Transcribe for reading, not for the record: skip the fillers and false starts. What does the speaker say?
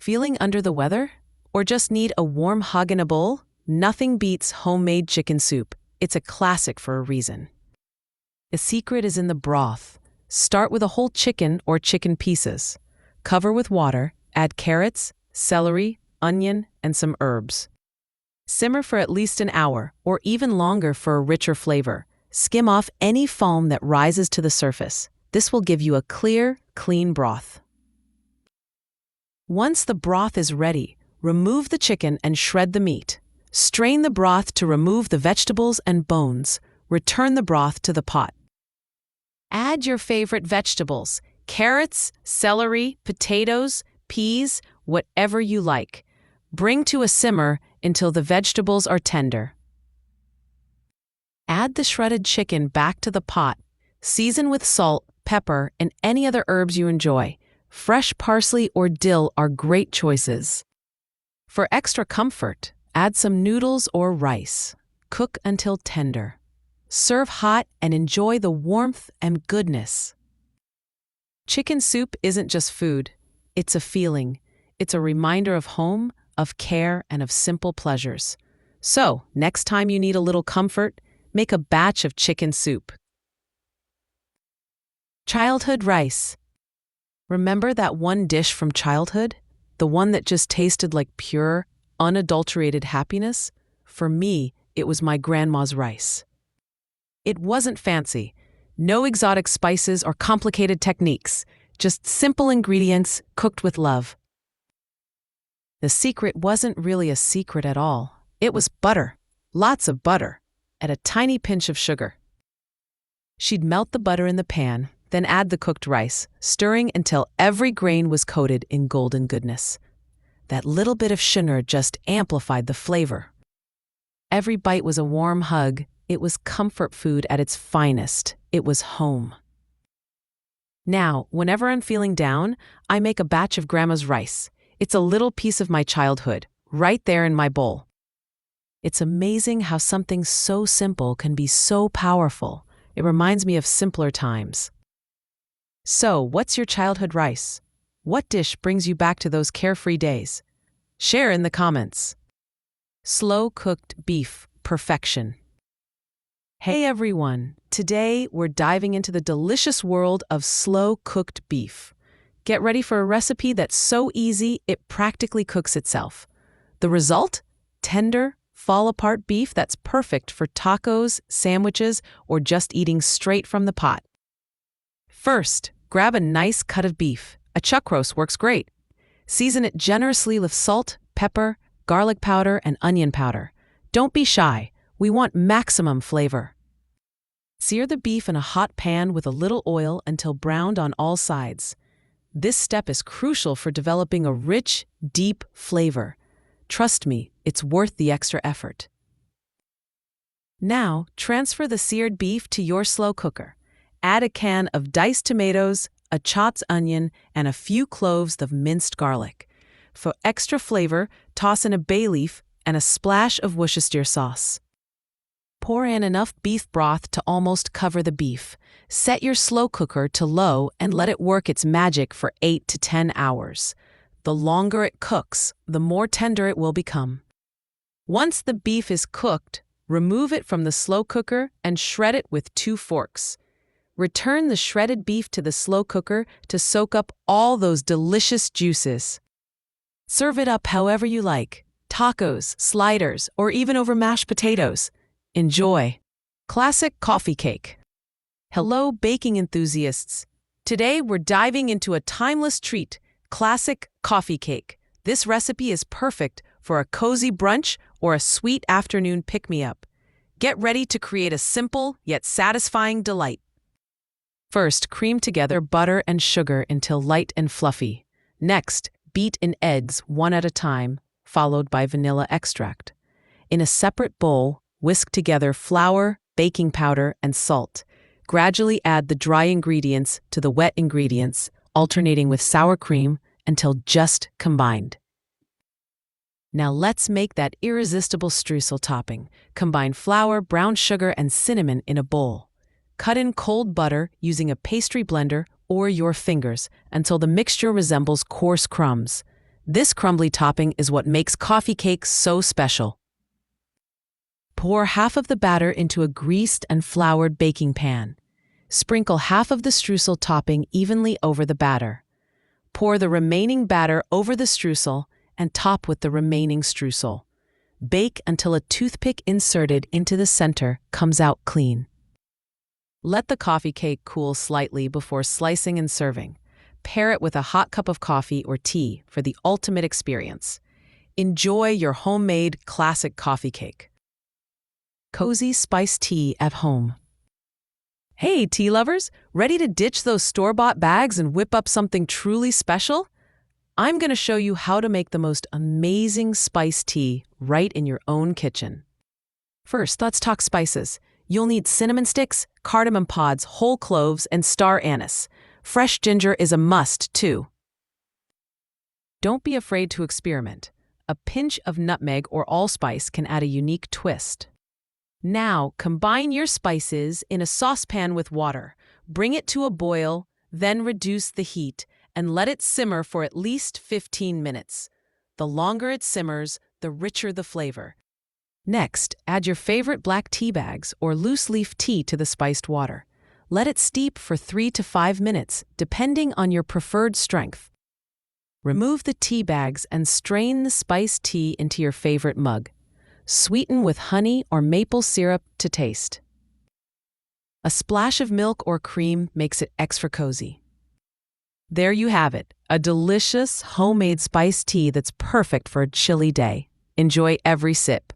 Feeling under the weather? Or just need a warm hug in a bowl? Nothing beats homemade chicken soup. It's a classic for a reason. The secret is in the broth. Start with a whole chicken or chicken pieces. Cover with water, add carrots, celery, onion, and some herbs. Simmer for at least an hour, or even longer for a richer flavor. Skim off any foam that rises to the surface. This will give you a clear, clean broth. Once the broth is ready, remove the chicken and shred the meat. Strain the broth to remove the vegetables and bones. Return the broth to the pot. Add your favorite vegetables: carrots, celery, potatoes, peas, whatever you like. Bring to a simmer until the vegetables are tender. Add the shredded chicken back to the pot. Season with salt, pepper, and any other herbs you enjoy. Fresh parsley or dill are great choices. For extra comfort, add some noodles or rice. Cook until tender. Serve hot and enjoy the warmth and goodness. Chicken soup isn't just food. It's a feeling. It's a reminder of home, of care, and of simple pleasures. So, next time you need a little comfort, make a batch of chicken soup. Childhood rice. Remember that one dish from childhood? The one that just tasted like pure, unadulterated happiness? For me, it was my grandma's rice. It wasn't fancy. No exotic spices or complicated techniques. Just simple ingredients cooked with love. The secret wasn't really a secret at all. It was butter. Lots of butter. And a tiny pinch of sugar. She'd melt the butter in the pan, then add the cooked rice, stirring until every grain was coated in golden goodness. That little bit of sugar just amplified the flavor. Every bite was a warm hug. It was comfort food at its finest. It was home. Now, whenever I'm feeling down, I make a batch of Grandma's rice. It's a little piece of my childhood, right there in my bowl. It's amazing how something so simple can be so powerful. It reminds me of simpler times. So, what's your childhood rice? What dish brings you back to those carefree days? Share in the comments. Slow-cooked beef, perfection. Hey everyone, today we're diving into the delicious world of slow-cooked beef. Get ready for a recipe that's so easy it practically cooks itself. The result? Tender, fall-apart beef that's perfect for tacos, sandwiches, or just eating straight from the pot. First, grab a nice cut of beef. A chuck roast works great. Season it generously with salt, pepper, garlic powder, and onion powder. Don't be shy. We want maximum flavor. Sear the beef in a hot pan with a little oil until browned on all sides. This step is crucial for developing a rich, deep flavor. Trust me, it's worth the extra effort. Now, transfer the seared beef to your slow cooker. Add a can of diced tomatoes, a chopped onion, and a few cloves of minced garlic. For extra flavor, toss in a bay leaf and a splash of Worcestershire sauce. Pour in enough beef broth to almost cover the beef. Set your slow cooker to low and let it work its magic for 8 to 10 hours. The longer it cooks, the more tender it will become. Once the beef is cooked, remove it from the slow cooker and shred it with 2 forks. Return the shredded beef to the slow cooker to soak up all those delicious juices. Serve it up however you like, tacos, sliders, or even over mashed potatoes. Enjoy. Classic coffee cake. Hello, baking enthusiasts. Today we're diving into a timeless treat, classic coffee cake. This recipe is perfect for a cozy brunch or a sweet afternoon pick-me-up. Get ready to create a simple yet satisfying delight. First, cream together butter and sugar until light and fluffy. Next, beat in eggs one at a time, followed by vanilla extract. In a separate bowl, whisk together flour, baking powder, and salt. Gradually add the dry ingredients to the wet ingredients, alternating with sour cream until just combined. Now let's make that irresistible streusel topping. Combine flour, brown sugar, and cinnamon in a bowl. Cut in cold butter using a pastry blender or your fingers until the mixture resembles coarse crumbs. This crumbly topping is what makes coffee cake so special. Pour half of the batter into a greased and floured baking pan. Sprinkle half of the streusel topping evenly over the batter. Pour the remaining batter over the streusel and top with the remaining streusel. Bake until a toothpick inserted into the center comes out clean. Let the coffee cake cool slightly before slicing and serving. Pair it with a hot cup of coffee or tea for the ultimate experience. Enjoy your homemade classic coffee cake. Cozy spiced tea at home. Hey, tea lovers, ready to ditch those store-bought bags and whip up something truly special? I'm going to show you how to make the most amazing spiced tea right in your own kitchen. First, let's talk spices. You'll need cinnamon sticks, cardamom pods, whole cloves, and star anise. Fresh ginger is a must, too. Don't be afraid to experiment. A pinch of nutmeg or allspice can add a unique twist. Now, combine your spices in a saucepan with water. Bring it to a boil, then reduce the heat, and let it simmer for at least 15 minutes. The longer it simmers, the richer the flavor. Next, add your favorite black tea bags or loose leaf tea to the spiced water. Let it steep for 3 to 5 minutes, depending on your preferred strength. Remove the tea bags and strain the spiced tea into your favorite mug. Sweeten with honey or maple syrup to taste. A splash of milk or cream makes it extra cozy. There you have it, a delicious homemade spiced tea that's perfect for a chilly day. Enjoy every sip.